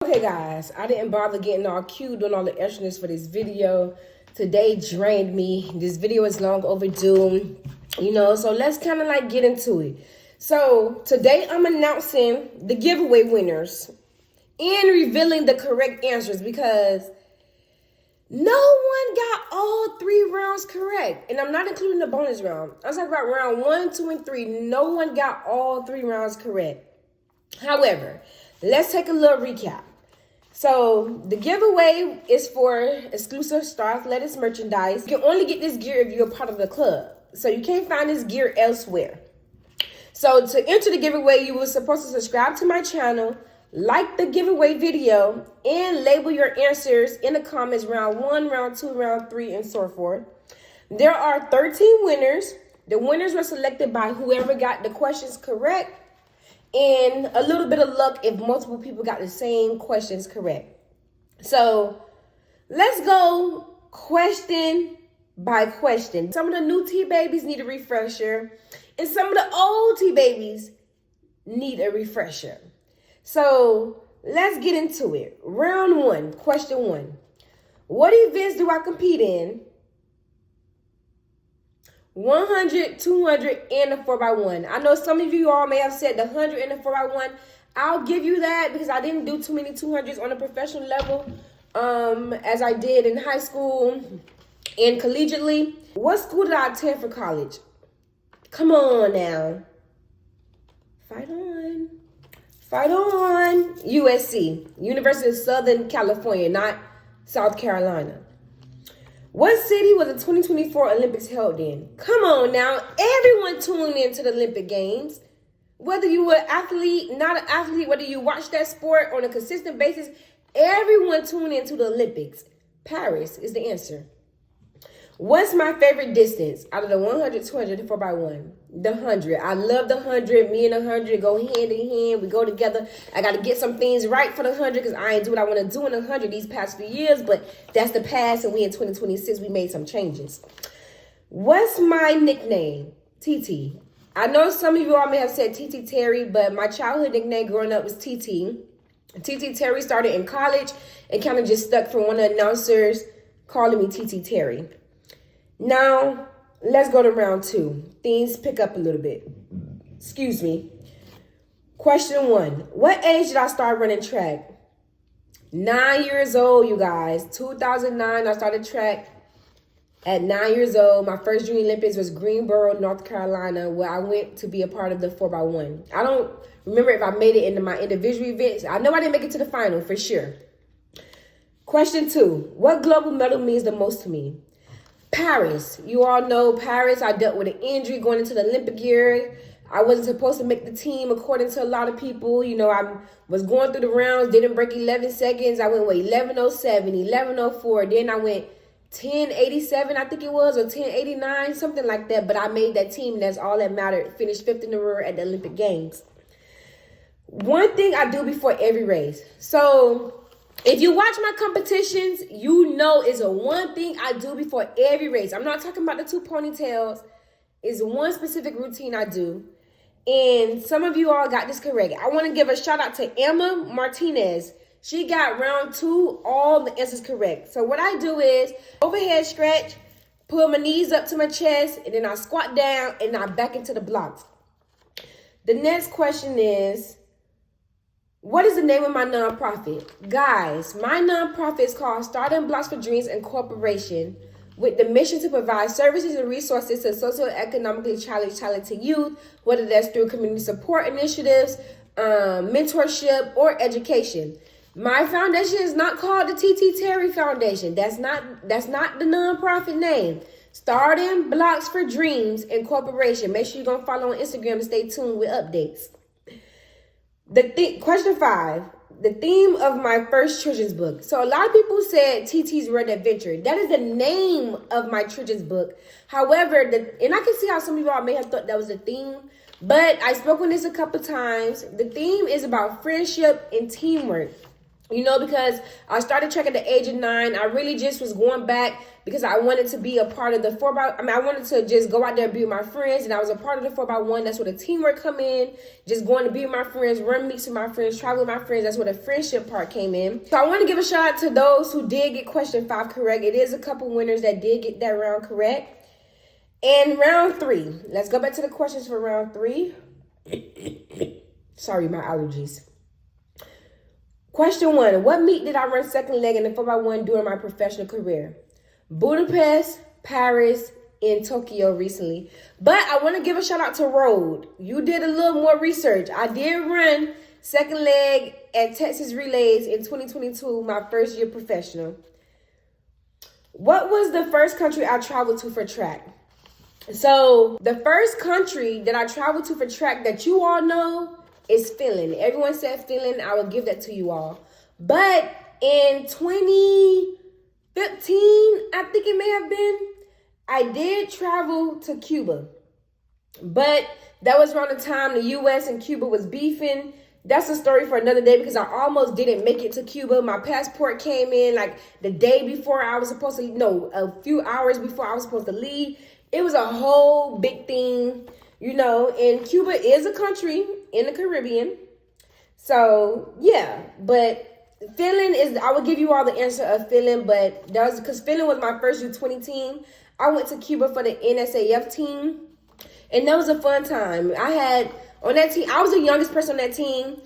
Okay guys, I didn't bother getting all cute, doing all the extraness for this video. Today drained me. This video is long overdue, so let's kind of like get into it. So today I'm announcing the giveaway winners and revealing the correct answers because no one got all 3 rounds correct. And I'm not including the bonus round. I'm talking about round 1, 2, and 3. No one got all 3 rounds correct. However, let's take a little recap. So the giveaway is for exclusive Star Athletics merchandise. You can only get this gear if you're a part of the club. So you can't find this gear elsewhere. So to enter the giveaway, you were supposed to subscribe to my channel, like the giveaway video, and label your answers in the comments round 1, round 2, round 3, and so forth. There are 13 winners. The winners were selected by whoever got the questions correct, and a little bit of luck if multiple people got the same questions correct. So let's go question by question. Some of the new T-babies need a refresher, and some of the old T-babies need a refresher. So let's get into it. Round 1, question 1. What events do I compete in? 100, 200, and the 4x1. I know some of you all may have said the 100 and the 4x1. I'll give you that because I didn't do too many 200s on a professional level as I did in high school and collegiately. What school did I attend for college? Come on now. Fight on. Fight on. USC, University of Southern California, not South Carolina. What city was the 2024 Olympics held in? Come on now. Everyone tuned into the Olympic Games. Whether you were an athlete, not an athlete, whether you watch that sport on a consistent basis, everyone tuned into the Olympics. Paris is the answer. What's my favorite distance out of the 100, 200, and 4x1? The 100. I love the 100. Me and the 100 go hand in hand. We go together. I got to get some things right for the 100 because I ain't do what I want to do in the 100 these past few years, but that's the past, and we in 2026, we made some changes. What's my nickname? TeeTee. I know some of you all may have said TeeTee Terry, but my childhood nickname growing up was TeeTee. TeeTee Terry started in college and kind of just stuck from one of the announcers calling me TeeTee Terry. Now, let's go to round 2. Things pick up a little bit. Excuse me. Question 1. What age did I start running track? 9 years old, you guys. 2009, I started track at 9 years old. My first Junior Olympics was Greensboro, North Carolina, where I went to be a part of the 4x1. I don't remember if I made it into my individual events. I know I didn't make it to the final for sure. Question 2. What global medal means the most to me? Paris. You all know Paris. I dealt with an injury going into the Olympic year. I wasn't supposed to make the team according to a lot of people. I was going through the rounds, didn't break 11 seconds. I went, 11:07, 11:04. Then I went 10:87, I think it was, or 10:89, something like that. But I made that team, and that's all that mattered. Finished 5th in the row at the Olympic Games. One thing I do before every race. So if you watch my competitions, you know it's a one thing I do before every race. I'm not talking about the 2 ponytails. It's one specific routine I do. And some of you all got this correct. I want to give a shout out to Emma Martinez. She got round 2, all the answers correct. So what I do is overhead stretch, pull my knees up to my chest, and then I squat down and I back into the blocks. The next question is, what is the name of my nonprofit? Guys, my nonprofit is called Starting Blocks for Dreams Incorporation, with the mission to provide services and resources to socioeconomically challenged talented youth, whether that's through community support initiatives, mentorship, or education. My foundation is not called the TeeTee Terry Foundation. That's not the nonprofit name. Starting Blocks for Dreams Incorporation. Make sure you're going to follow on Instagram and stay tuned with updates. Question 5, the theme of my first children's book. So a lot of people said TeeTee's Red Adventure. That is the name of my children's book. However, and I can see how some of you all may have thought that was the theme, but I spoke on this a couple times. The theme is about friendship and teamwork. You know, because I started track at the age of 9. I really just was going back because I wanted to be a part of the I wanted to just go out there and be with my friends, and I was a part of the 4x1. That's where the teamwork come in. Just going to be with my friends, run meets with my friends, travel with my friends. That's where the friendship part came in. So I want to give a shout out to those who did get question 5 correct. It is a couple winners that did get that round correct. And round 3. Let's go back to the questions for round 3. Sorry, my allergies. Question 1, what meet did I run second leg in the 4x1 during my professional career? Budapest, Paris, and Tokyo recently. But I want to give a shout out to Road. You did a little more research. I did run second leg at Texas Relays in 2022, my first year professional. What was the first country I traveled to for track? So the first country that I traveled to for track that you all know is Finland. Everyone said Finland. I will give that to you all. But in 2015, I think it may have been, I did travel to Cuba. But that was around the time the U.S. and Cuba was beefing. That's a story for another day because I almost didn't make it to Cuba. My passport came in like the day before I was supposed to, no, a few hours before I was supposed to leave. It was a whole big thing. You know, and Cuba is a country in the Caribbean. So, yeah. But Finland is, I will give you all the answer of Finland. But that was because Finland was my first U20 team. I went to Cuba for the NSAF team. And that was a fun time. I had, on that team, I was the youngest person on that team.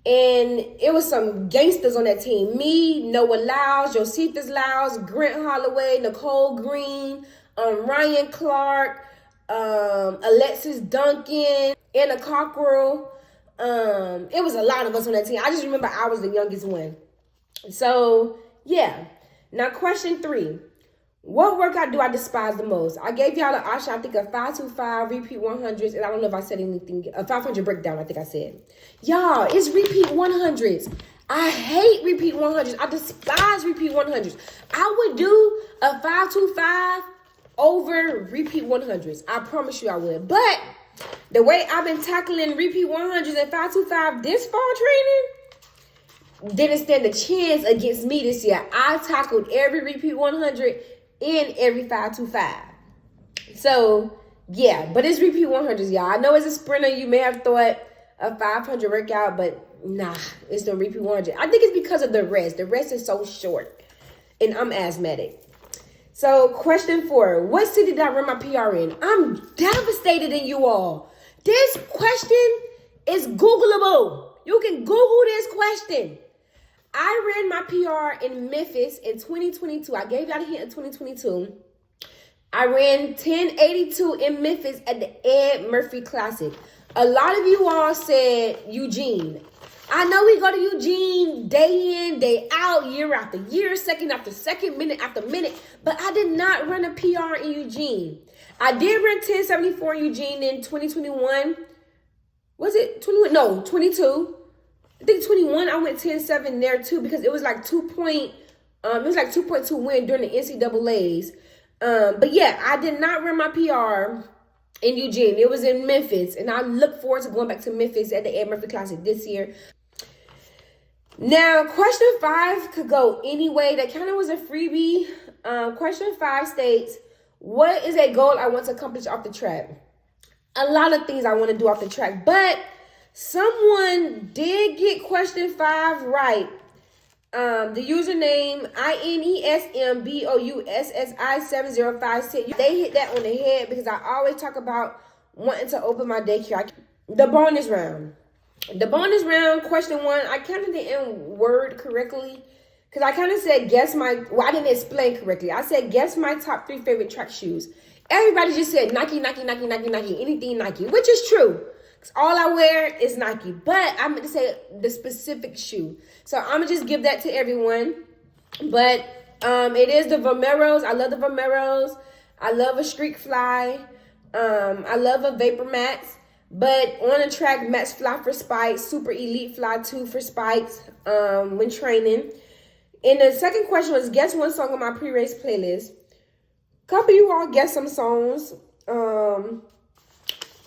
And it was some gangsters on that team. Me, Noah Lyles, Josephus Lyles, Grant Holloway, Nicole Green, Ryan Clark, Alexis Duncan, Anna Cockrell. It was a lot of us on that team. I just remember I was the youngest one. So, yeah. Now, question 3. What workout do I despise the most? I gave y'all the option, I think, a 525, repeat 100s, and I don't know if I said anything, a 500 breakdown, I think I said. Y'all, it's repeat 100s. I hate repeat 100s. I despise repeat 100s. I would do a 525 over repeat 100s. I promise you I would. But the way I've been tackling repeat 100s and 525 this fall training didn't stand a chance against me this year. I tackled every repeat 100 and every 525. So, yeah, but it's repeat 100s, y'all. I know as a sprinter, you may have thought a 500 workout, but nah, it's the repeat 100. I think it's because of the rest. The rest is so short, and I'm asthmatic. So, question 4. What city did I run my PR in? I'm devastated in you all. This question is Googleable. You can Google this question. I ran my PR in Memphis in 2022. I gave y'all a hint in 2022. I ran 1082 in Memphis at the Ed Murphy Classic. A lot of you all said Eugene. I know we go to Eugene day in, day out, year after year, second after second, minute after minute, but I did not run a PR in Eugene. I did run 1074 in Eugene in 2021. Was it 21? No, 22. I think 21, I went 10-7 there too because it was like 2.2 win during the NCAAs. But yeah, I did not run my PR in Eugene. It was in Memphis, and I look forward to going back to Memphis at the Ed Murphy Classic this year. Now, question 5 could go any way. That kind of was a freebie. Question 5 states, what is a goal I want to accomplish off the track? A lot of things I want to do off the track, but someone did get question 5 right. The username INESMBOUSSI7056. They hit that on the head because I always talk about wanting to open my daycare. The bonus round. The bonus round, question 1, I kind of didn't word correctly because I kind of said I didn't explain correctly. I said guess my top 3 favorite track shoes. Everybody just said Nike, Nike, Nike, Nike, Nike, anything Nike, which is true. All I wear is Nike, but I meant to say the specific shoe. So I'm going to just give that to everyone. But it is the Vomeros. I love the Vomeros. I love a Streak Fly. I love a Vapor Max. But on the track, Max Fly for spikes, Super Elite Fly 2 for spikes when training. And the second question was, guess one song on my pre-race playlist. A couple of you all guessed some songs.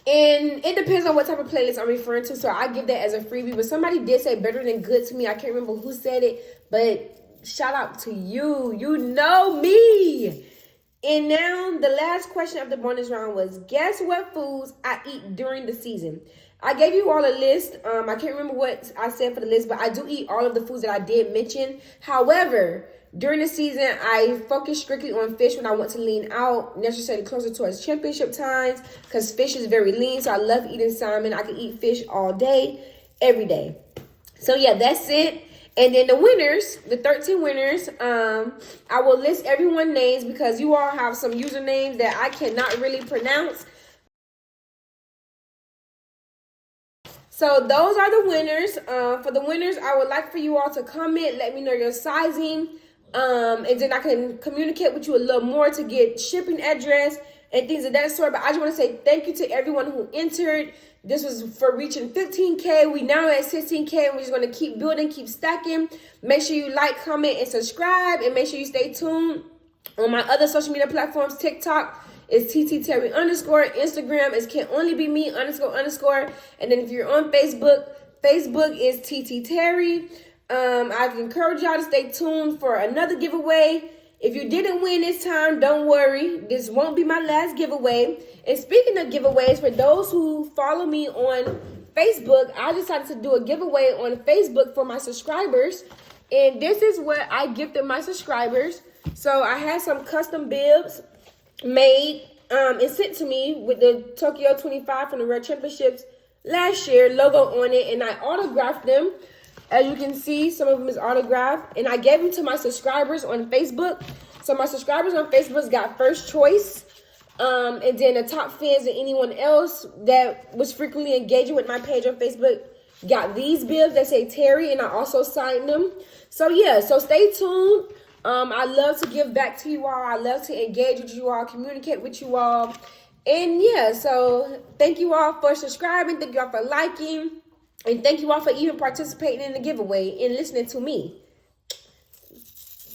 And it depends on what type of playlist I'm referring to. So I give that as a freebie. But somebody did say better than good to me. I can't remember who said it. But shout out to you. You know me. And now the last question of the bonus round was, guess what foods I eat during the season? I gave you all a list. I can't remember what I said for the list, but I do eat all of the foods that I did mention. However, during the season, I focus strictly on fish when I want to lean out, necessarily closer towards championship times, because fish is very lean, so I love eating salmon. I can eat fish all day, every day. So yeah, that's it. And then the winners, the 13 winners, I will list everyone's names because you all have some usernames that I cannot really pronounce. So those are the winners. For the winners, I would like for you all to comment, let me know your sizing. And then I can communicate with you a little more to get shipping address and things of that sort. But I just want to say thank you to everyone who entered. This was for reaching 15K. We now at 16K. We're just going to keep building, keep stacking. Make sure you like, comment, and subscribe. And make sure you stay tuned on my other social media platforms. TikTok is TeeTee Terry _. Instagram is can only be me __. And then if you're on Facebook, Facebook is TeeTee Terry. I encourage y'all to stay tuned for another giveaway. If you didn't win this time, don't worry. This won't be my last giveaway. And speaking of giveaways, for those who follow me on Facebook, I decided to do a giveaway on Facebook for my subscribers. And this is what I gifted my subscribers. So I had some custom bibs made and sent to me with the Tokyo 25 from the World Championships last year logo on it. And I autographed them. As you can see, some of them is autographed. And I gave them to my subscribers on Facebook. So my subscribers on Facebook got first choice. And then the top fans and anyone else that was frequently engaging with my page on Facebook got these bibs that say Terry. And I also signed them. So yeah, so stay tuned. I love to give back to you all. I love to engage with you all, communicate with you all. And yeah, so thank you all for subscribing. Thank you all for liking. And thank you all for even participating in the giveaway and listening to me.